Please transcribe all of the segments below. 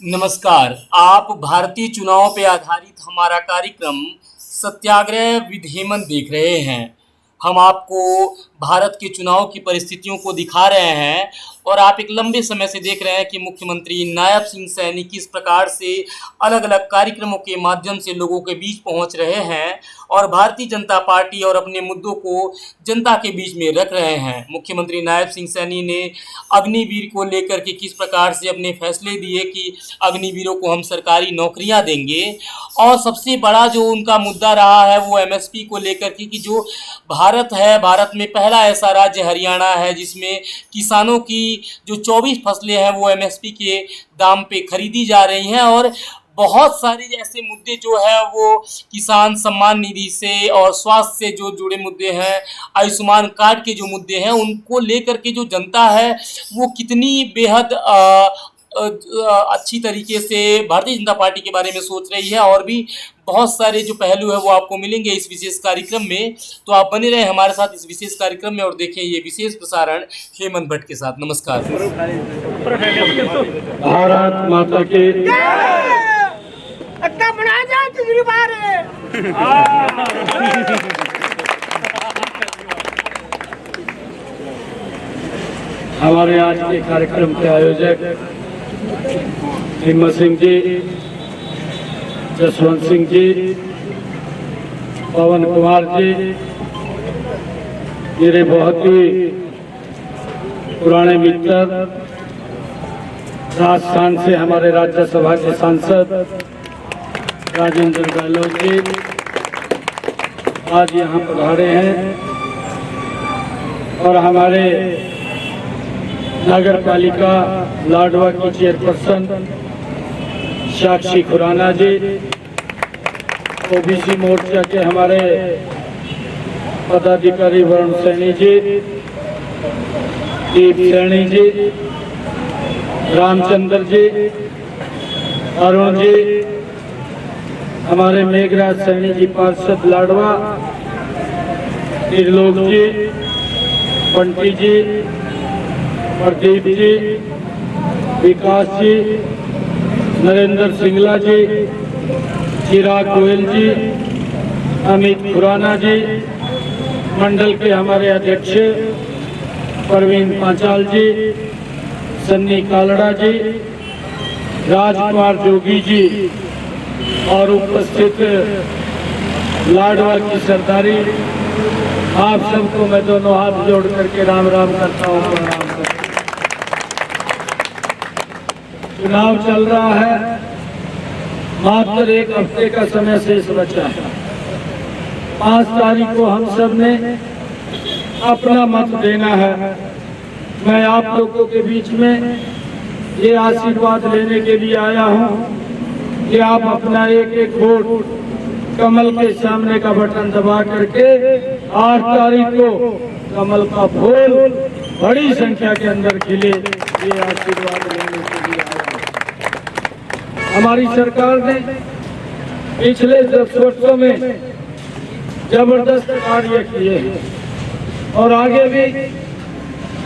नमस्कार। आप भारतीय चुनाव पे आधारित हमारा कार्यक्रम सत्याग्रह विद हेमंत देख रहे हैं। हम आपको भारत के चुनाव की परिस्थितियों को दिखा रहे हैं और आप एक लंबे समय से देख रहे हैं कि मुख्यमंत्री नायब सिंह सैनी किस प्रकार से अलग अलग कार्यक्रमों के माध्यम से लोगों के बीच पहुंच रहे हैं और भारतीय जनता पार्टी और अपने मुद्दों को जनता के बीच में रख रहे हैं। मुख्यमंत्री नायब सिंह सैनी ने अग्निवीर को लेकर के किस प्रकार से अपने फैसले दिए कि अग्निवीरों को हम सरकारी नौकरियां देंगे, और सबसे बड़ा जो उनका मुद्दा रहा है वो एमएसपी को लेकर के कि जो भारत है, भारत में पहला ऐसा राज्य हरियाणा है जिसमें किसानों की जो 24 फसलें हैं वो एमएसपी के दाम पे खरीदी जा रही हैं, और बहुत सारे ऐसे मुद्दे जो है वो किसान सम्मान निधि से और स्वास्थ्य से जो जुड़े मुद्दे हैं, आयुष्मान कार्ड के जो मुद्दे हैं, उनको लेकर के जो जनता है वो कितनी बेहद अच्छी तरीके से भारतीय जनता पार्टी के बारे में सोच रही है। और भी बहुत सारे जो पहलू है वो आपको मिलेंगे इस विशेष कार्यक्रम में, तो आप बने रहें हमारे साथ इस विशेष कार्यक्रम में और देखें ये विशेष प्रसारण हेमंत भट्ट के साथ। नमस्कार। भारत माता की हमारे आज के कार्यक्रम के आयोजक हिम्मत सिंह जी, जसवंत सिंह जी, पवन कुमार जी, मेरे बहुत ही पुराने मित्र, राजस्थान से हमारे राज्यसभा के सांसद राजेंद्र गहलोत जी आज यहाँ पधारे हैं, और हमारे नगर पालिका लाडवा की चेयरपर्सन साक्षी खुराना जी, ओबीसी मोर्चा के हमारे पदाधिकारी वरुण सैनी जी, दीप सैनी जी, रामचंद्र जी, अरुण जी, हमारे मेघराज सैनी जी पार्षद लाडवा, त्रिलोक जी, बंटी जी, प्रदीप जी, विकास जी, नरेंद्र सिंगला जी, चिराग गोयल जी, अमित खुराना जी, मंडल के हमारे अध्यक्ष परवीन पांचाल जी, सन्नी कालड़ा जी, राजकुमार जोगी जी, और उपस्थित लाडवा की सरदारी, आप सबको मैं दोनों हाथ जोड़ करके राम राम करता हूँ, प्रणाम करता हूँ। चुनाव चल रहा है, मात्र एक हफ्ते का समय शेष बचा है। 5 तारीख को हम सब ने अपना मत देना है। मैं आप लोगों के बीच में ये आशीर्वाद लेने के लिए आया हूँ कि आप अपना एक एक वोट कमल के सामने का बटन दबा करके 8 तारीख को कमल का फूल बड़ी संख्या के अंदर खिले, ये आशीर्वाद लेने के लिए आया हूँ। हमारी सरकार ने पिछले 10 वर्षों में जबरदस्त कार्य किए हैं और आगे भी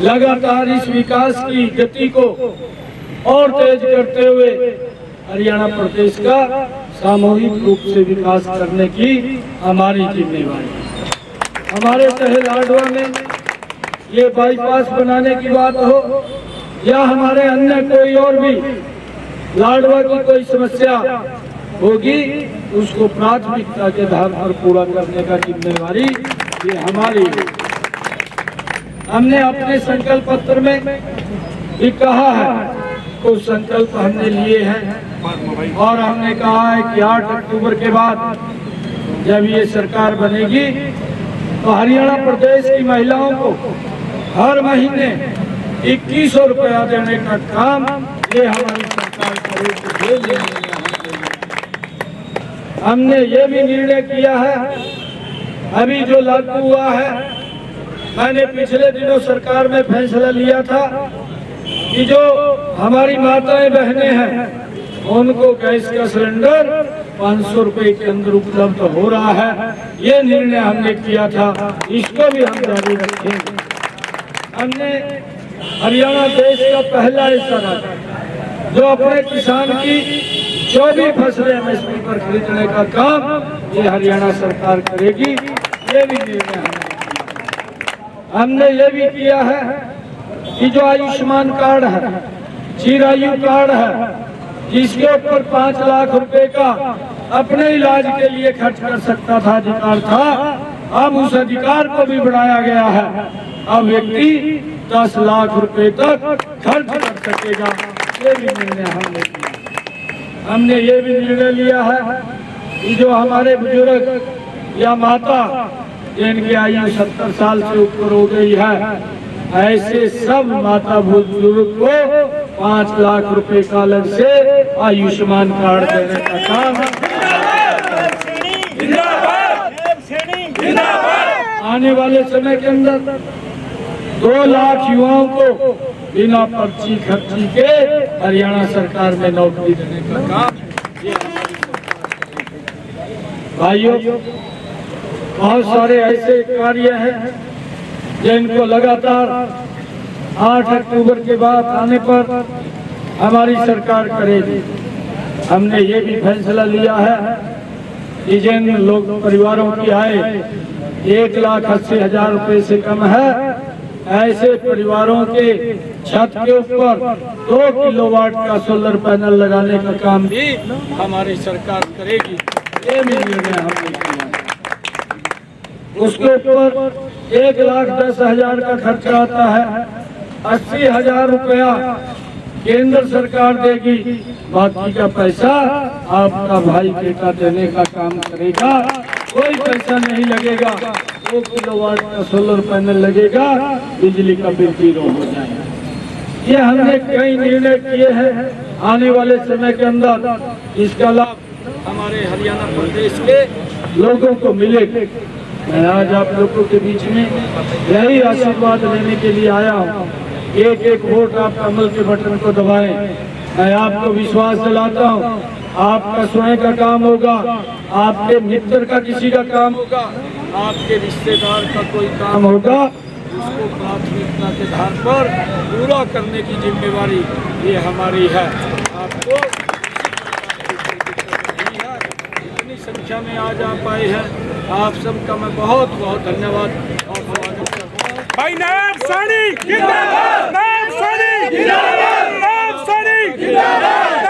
लगातार इस विकास की गति को और तेज करते हुए हरियाणा प्रदेश का सामूहिक रूप से विकास करने की हमारी जिम्मेवारी है। हमारे शहर लाडवा में ये बाईपास बनाने की बात हो या हमारे अन्य कोई और भी लाडवा की कोई समस्या होगी, उसको प्राथमिकता के आधार पर पूरा करने का जिम्मेवारी ये हमारी है। हमने अपने संकल्प पत्र में भी कहा है, कुछ संकल्प हमने लिए हैं और हमने कहा है कि 8 अक्टूबर के बाद जब ये सरकार बनेगी तो हरियाणा प्रदेश की महिलाओं को हर महीने 2100 रुपया देने का काम ये हमारी सरकार करेगी। हमने ये भी निर्णय किया है, अभी जो लागू हुआ है, मैंने पिछले दिनों सरकार में फैसला लिया था कि जो हमारी माताएं बहनें हैं उनको गैस का सिलेंडर 500 रुपए के अंदर उपलब्ध हो रहा है। ये निर्णय हमने किया था, इसको भी हम जारी रखेंगे। हमने हरियाणा देश का पहला ऐसा राज्य जो अपने किसान की जो भी फसलें एमएसपी पर खरीदने का काम ये हरियाणा सरकार करेगी। ये भी निर्णय हमने ये भी किया है कि जो आयुष्मान कार्ड है, चिरायु कार्ड है, जिसके ऊपर 5 लाख रुपए का अपने इलाज के लिए खर्च कर सकता था, अधिकार था, अब उस अधिकार को भी बढ़ाया गया है। अब व्यक्ति 10 लाख रुपए तक खर्च कर सकेगा। ये भी निर्णय हमने लिया। हमने ये भी निर्णय लिया है कि जो हमारे बुजुर्ग या माता जिनकी आयु 70 साल से ऊपर हो गई है, ऐसे सब माता बुजुर्ग को 5 लाख रुपए का अलग से आयुष्मान कार्ड देने का काम आने वाले समय के अंदर 2 लाख युवाओं को बिना पर्ची खर्ची के हरियाणा सरकार में नौकरी देने का काम भाइयों, बहुत सारे ऐसे कार्य हैं जिनको लगातार 8 अक्टूबर के बाद आने पर हमारी सरकार करेगी। हमने ये भी फैसला लिया है कि जिन लोग परिवारों की आय 1,80,000 रुपए से कम है, ऐसे परिवारों के छत के ऊपर 2 किलोवाट का सोलर पैनल लगाने का काम भी हमारी सरकार करेगी। ये भी निर्णय हमने किया। उसके ऊपर 1,10,000 का खर्चा आता है, 80,000 रुपया केंद्र सरकार देगी, बाकी का पैसा आपका भाई बेटा देने का काम करेगा। कोई पैसा नहीं लगेगा, 2 किलोवाट का सोलर पैनल लगेगा, बिजली का बिल 0 हो जाएगा। ये हमने कई निर्णय किए हैं। आने वाले समय के अंदर इसका लाभ हमारे हरियाणा प्रदेश के लोगों को मिलेगा। मैं आज आप लोगों के बीच में यही आशीर्वाद लेने के लिए आया हूँ। एक एक वोट आप कमल के बटन को दबाएं। मैं आपको विश्वास दिलाता हूँ, आपका स्वयं का काम होगा, आपके मित्र का किसी का काम होगा, आपके रिश्तेदार का कोई काम होगा, उसको प्राथमिकता के आधार पर पूरा करने की जिम्मेवारी ये हमारी है। आपको इतनी संख्या में आज आप आए हैं, आप सबका मैं बहुत बहुत धन्यवाद और स्वागत करता हूँ। भाई नायब सानी जिंदाबाद, नायब सानी जिंदाबाद, नायब सानी जिंदाबाद।